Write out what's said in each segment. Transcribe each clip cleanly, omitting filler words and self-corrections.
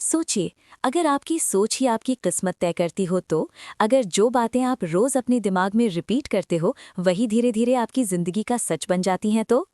सोचिए, अगर आपकी सोच ही आपकी किस्मत तय करती हो तो अगर जो बातें आप रोज अपने दिमाग में रिपीट करते हो वही धीरे धीरे आपकी जिंदगी का सच बन जाती हैं तो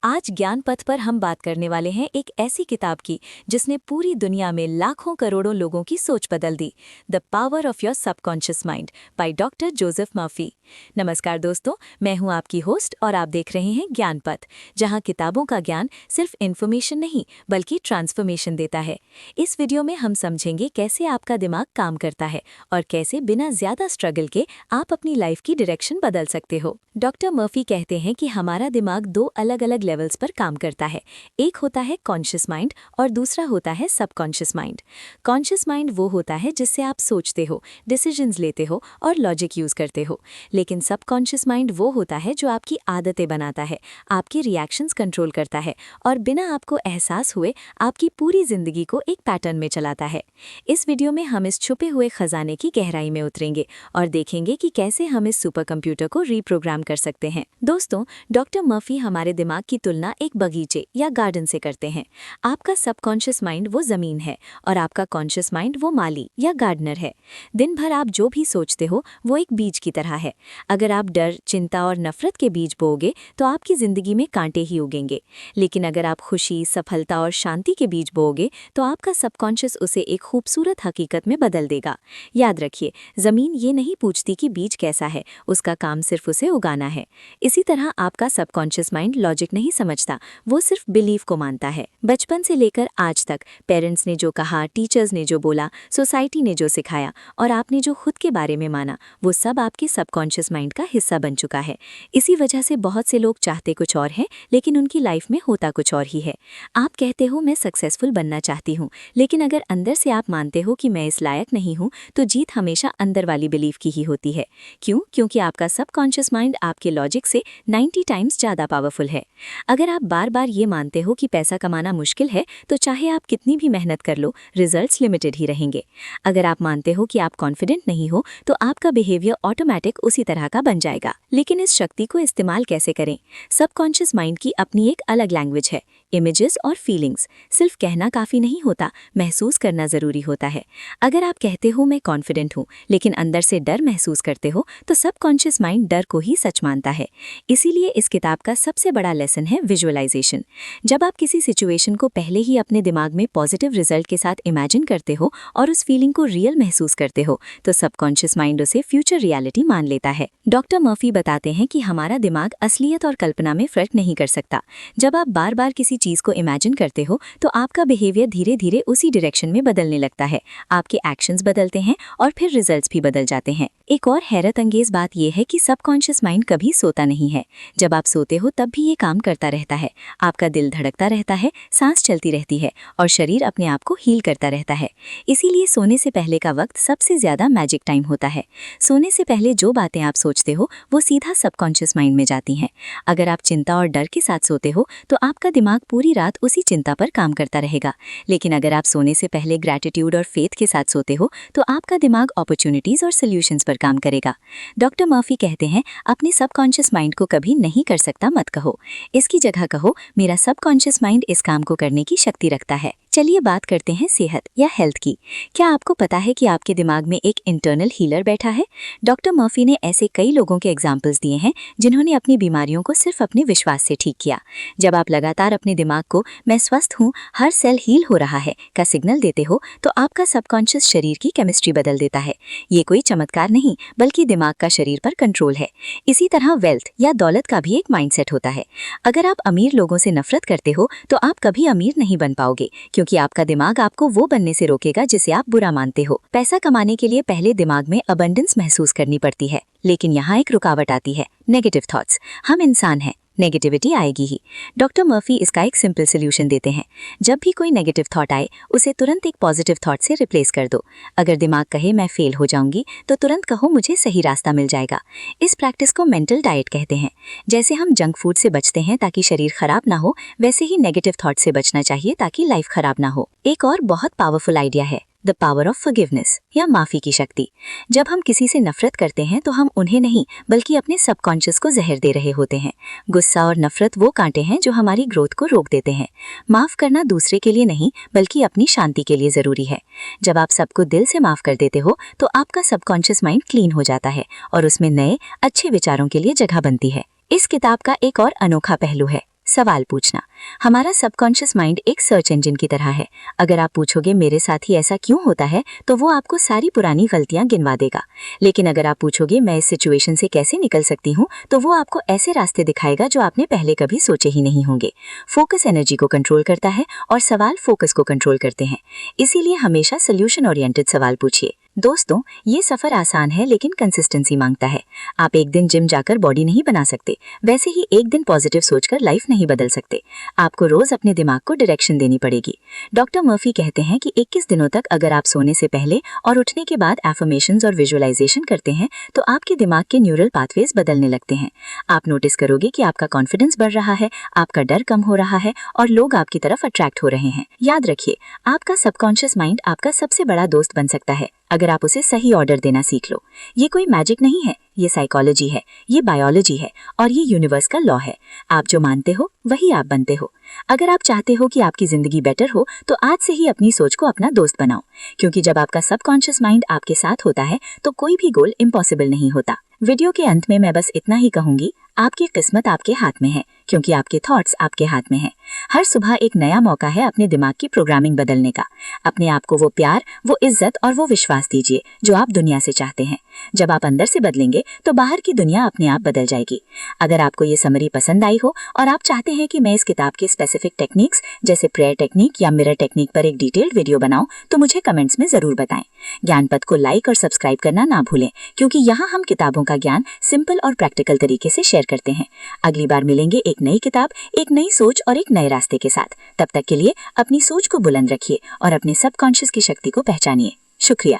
आज ज्ञान पथ पर हम बात करने वाले हैं एक ऐसी किताब की जिसने पूरी दुनिया में लाखों करोड़ों लोगों की सोच बदल दी। The power of your subconscious mind by doctor Joseph Murphy. नमस्कार दोस्तों, मैं हूं आपकी होस्ट और आप देख रहे हैं ज्ञान पथ, जहां किताबों का ज्ञान सिर्फ इन्फॉर्मेशन नहीं बल्कि ट्रांसफॉर्मेशन देता है। इस वीडियो में हम समझेंगे कैसे आपका दिमाग काम करता है और कैसे बिना ज्यादा स्ट्रगल के आप अपनी लाइफ की डायरेक्शन बदल सकते हो। डॉक्टर मर्फी कहते हैं कि हमारा दिमाग दो अलग अलग लेवल्स पर काम करता है। एक होता है कॉन्शियस माइंड और दूसरा होता है सबकॉन्शियस माइंड। कॉन्शियस माइंड वो होता है जिससे आप सोचते हो, डिसीजंस लेते हो और लॉजिक यूज करते हो। लेकिन सबकॉन्शियस माइंड वो होता है जो आपकी आदतें बनाता है, आपके रिएक्शंस कंट्रोल करता है और बिना आपको एहसास हुए आपकी पूरी जिंदगी को एक पैटर्न में चलाता है। इस वीडियो में हम इस छुपे हुए खजाने की गहराई में उतरेंगे और देखेंगे कि कैसे हम इस सुपर कंप्यूटर को रीप्रोग्राम कर सकते हैं। दोस्तों, डॉक्टर मर्फी हमारे दिमाग की तुलना एक बगीचे या गार्डन से करते हैं। आपका सबकॉन्शियस माइंड वो जमीन है और आपका कॉन्शियस माइंड वो माली या गार्डनर है। दिन भर आप जो भी सोचते हो वो एक बीज की तरह है। अगर आप डर, चिंता और नफरत के बीज बोओगे तो आपकी जिंदगी में कांटे ही उगेंगे। लेकिन अगर आप खुशी, सफलता और शांति के बीज बोओगे तो आपका सबकॉन्शियस उसे एक खूबसूरत हकीकत में बदल देगा। याद रखिए, जमीन ये नहीं पूछती कि बीज कैसा है, उसका काम सिर्फ उसे उगाना है। इसी तरह आपका सबकॉन्शियस माइंड लॉजिक नहीं समझता, वो सिर्फ बिलीफ को मानता है। बचपन से लेकर आज तक पेरेंट्स ने जो कहा, टीचर्स ने जो बोला, सोसाइटी ने जो सिखाया और आपने जो खुद के बारे में माना, वो सब आपके सबकॉन्शियस माइंड का हिस्सा बन चुका है। इसी वजह से बहुत से लोग चाहते कुछ और हैं लेकिन उनकी लाइफ में होता कुछ और ही है। आप कहते हो मैं सक्सेसफुल बनना चाहती हूँ, लेकिन अगर अंदर से आप मानते हो कि मैं इस लायक नहीं हूँ तो जीत हमेशा अंदर वाली बिलीफ की ही होती है। क्यों? क्योंकि आपका सबकॉन्शियस माइंड आपके लॉजिक से 90 टाइम्स ज़्यादा पावरफुल है। अगर आप बार बार ये मानते हो कि पैसा कमाना मुश्किल है तो चाहे आप कितनी भी मेहनत कर लो, रिजल्ट्स लिमिटेड ही रहेंगे। अगर आप मानते हो कि आप कॉन्फिडेंट नहीं हो तो आपका बिहेवियर ऑटोमेटिक उसी तरह का बन जाएगा। लेकिन इस शक्ति को इस्तेमाल कैसे करें? सबकॉन्शियस माइंड की अपनी एक अलग लैंग्वेज है, इमेजेस और फीलिंग्स। सिर्फ कहना काफ़ी नहीं होता, महसूस करना ज़रूरी होता है। अगर आप कहते हो मैं कॉन्फिडेंट हूँ लेकिन अंदर से डर महसूस करते हो तो सबकॉन्शियस माइंड डर को ही सच मानता है। इसीलिए इस किताब का सबसे बड़ा लेसन है विजुअलाइजेशन। जब आप किसी सिचुएशन को पहले ही अपने दिमाग में पॉजिटिव रिजल्ट के साथ इमेजिन करते हो और उस फीलिंग को रियल महसूस करते हो तो सबकॉन्शियस माइंड उसे फ्यूचर रियलिटी मान लेता है। डॉक्टर मर्फी बताते हैं कि हमारा दिमाग असलियत और कल्पना में फर्क नहीं कर सकता। जब आप बार बार किसी चीज को इमेजिन करते हो तो आपका बिहेवियर धीरे धीरे उसी डायरेक्शन में बदलने लगता है। आपके एक्शंस बदलते हैं और फिर रिजल्ट्स भी बदल जाते हैं। एक और हैरत अंगेज बात यह है कि सबकॉन्शियस माइंड कभी सोता नहीं है। जब आप सोते हो तब भी ये काम करता रहता है। आपका दिल धड़कता रहता है, सांस चलती रहती है और शरीर अपने आप को हील करता रहता है। इसीलिए सोने से पहले का वक्त सबसे ज्यादा मैजिक टाइम होता है। सोने से पहले जो बातें आप सोचते हो वो सीधा सबकॉन्शियस माइंड में जाती हैं। अगर आप चिंता और डर के साथ सोते हो तो आपका दिमाग पूरी रात उसी चिंता पर काम करता रहेगा। लेकिन अगर आप सोने से पहले ग्रैटिट्यूड और फेथ के साथ सोते हो तो आपका दिमाग अपॉर्चुनिटीज और सॉल्यूशंस पर काम करेगा। डॉक्टर मर्फी कहते हैं अपने सबकॉन्शियस माइंड को कभी नहीं कर सकता मत कहो, इसकी जगह कहो मेरा सबकॉन्शियस माइंड इस काम को करने की शक्ति रखता है। चलिए बात करते हैं सेहत या हेल्थ की। क्या आपको पता है कि आपके दिमाग में एक इंटरनल हीलर बैठा है? डॉक्टर मर्फी ने ऐसे कई लोगों के एग्जाम्पल्स दिए हैं जिन्होंने अपनी बीमारियों को सिर्फ अपने विश्वास से ठीक किया। जब आप लगातार अपने दिमाग को मैं स्वस्थ हूँ, हर सेल हील हो रहा है का सिग्नल देते हो तो आपका सबकॉन्शियस शरीर की केमिस्ट्री बदल देता है। ये कोई चमत्कार नहीं बल्कि दिमाग का शरीर पर कंट्रोल है। इसी तरह वेल्थ या दौलत का भी एक माइंडसेट होता है। अगर आप अमीर लोगों से नफरत करते हो तो आप कभी अमीर नहीं बन पाओगे, क्योंकि आपका दिमाग आपको वो बनने से रोकेगा जिसे आप बुरा मानते हो। पैसा कमाने के लिए पहले दिमाग में अबंडेंस महसूस करनी पड़ती है, लेकिन यहाँ एक रुकावट आती है, नेगेटिव थॉट्स। हम इंसान हैं, नेगेटिविटी आएगी ही। डॉक्टर मर्फी इसका एक सिंपल सोल्यूशन देते हैं। जब भी कोई नेगेटिव थॉट आए उसे तुरंत एक पॉजिटिव थॉट से रिप्लेस कर दो। अगर दिमाग कहे मैं फेल हो जाऊंगी तो तुरंत कहो मुझे सही रास्ता मिल जाएगा। इस प्रैक्टिस को मेंटल डाइट कहते हैं। जैसे हम जंक फूड से बचते हैं ताकि शरीर खराब ना हो, वैसे ही नेगेटिव थॉट से बचना चाहिए ताकि लाइफ खराब ना हो। एक और बहुत पावरफुल आइडिया है, द पावर ऑफ फॉरगिवनेस या माफी की शक्ति। जब हम किसी से नफरत करते हैं तो हम उन्हें नहीं बल्कि अपने सबकॉन्शियस को जहर दे रहे होते हैं। गुस्सा और नफरत वो कांटे हैं जो हमारी ग्रोथ को रोक देते हैं। माफ करना दूसरे के लिए नहीं बल्कि अपनी शांति के लिए जरूरी है। जब आप सबको दिल से माफ कर देते हो तो आपका सबकॉन्शियस माइंड क्लीन हो जाता है और उसमें नए अच्छे विचारों के लिए जगह बनती है। इस किताब का एक और अनोखा पहलू है सवाल पूछना। हमारा सबकॉन्शियस माइंड एक सर्च इंजन की तरह है। अगर आप पूछोगे मेरे साथ ही ऐसा क्यों होता है तो वो आपको सारी पुरानी गलतियां गिनवा देगा। लेकिन अगर आप पूछोगे मैं इस सिचुएशन से कैसे निकल सकती हूँ तो वो आपको ऐसे रास्ते दिखाएगा जो आपने पहले कभी सोचे ही नहीं होंगे। फोकस एनर्जी को कंट्रोल करता है और सवाल फोकस को कंट्रोल करते हैं। इसीलिए हमेशा सोल्यूशन ओरिएंटेड सवाल पूछिए। दोस्तों, ये सफर आसान है लेकिन कंसिस्टेंसी मांगता है। आप एक दिन जिम जाकर बॉडी नहीं बना सकते, वैसे ही एक दिन पॉजिटिव सोचकर लाइफ नहीं बदल सकते। आपको रोज अपने दिमाग को डायरेक्शन देनी पड़ेगी। डॉक्टर मर्फी कहते हैं कि 21 दिनों तक अगर आप सोने से पहले और उठने के बाद एफर्मेशंस और विजुअलाइजेशन करते हैं तो आपके दिमाग के न्यूरल पाथवेज बदलने लगते हैं। आप नोटिस करोगे कि आपका कॉन्फिडेंस बढ़ रहा है, आपका डर कम हो रहा है और लोग आपकी तरफ अट्रैक्ट हो रहे हैं। याद रखिए, आपका सबकॉन्शियस माइंड आपका सबसे बड़ा दोस्त बन सकता है अगर आप उसे सही ऑर्डर देना सीख लो। ये कोई मैजिक नहीं है, ये साइकोलॉजी है, ये बायोलॉजी है और ये यूनिवर्स का लॉ है। आप जो मानते हो वही आप बनते हो। अगर आप चाहते हो कि आपकी जिंदगी बेटर हो तो आज से ही अपनी सोच को अपना दोस्त बनाओ, क्योंकि जब आपका सबकॉन्शियस माइंड आपके साथ होता है तो कोई भी गोल इम्पॉसिबल नहीं होता। वीडियो के अंत में मैं बस इतना ही कहूंगी, आपकी किस्मत आपके हाथ में है क्योंकि आपके थॉट्स आपके हाथ में हैं। हर सुबह एक नया मौका है अपने दिमाग की प्रोग्रामिंग बदलने का। अपने आप को वो प्यार, वो इज्जत और वो विश्वास दीजिए जो आप दुनिया से चाहते हैं। जब आप अंदर से बदलेंगे तो बाहर की दुनिया अपने आप बदल जाएगी। अगर आपको ये समरी पसंद आई हो और आप चाहते हैं कि मैं इस किताब के स्पेसिफिक टेक्निक्स जैसे प्रेयर टेक्निक या मिरर टेक्निक पर एक डिटेल्ड वीडियो बनाऊं तो मुझे कमेंट्स में जरूर बताएं। ज्ञानपथ को लाइक और सब्सक्राइब करना ना भूलें, क्योंकि यहाँ हम किताबों का ज्ञान सिंपल और प्रैक्टिकल तरीके से शेयर करते हैं। अगली बार मिलेंगे एक नई किताब, एक नई सोच और एक नए रास्ते के साथ। तब तक के लिए अपनी सोच को बुलंद रखिए और अपने सबकॉन्शियस की शक्ति को पहचानिए। शुक्रिया।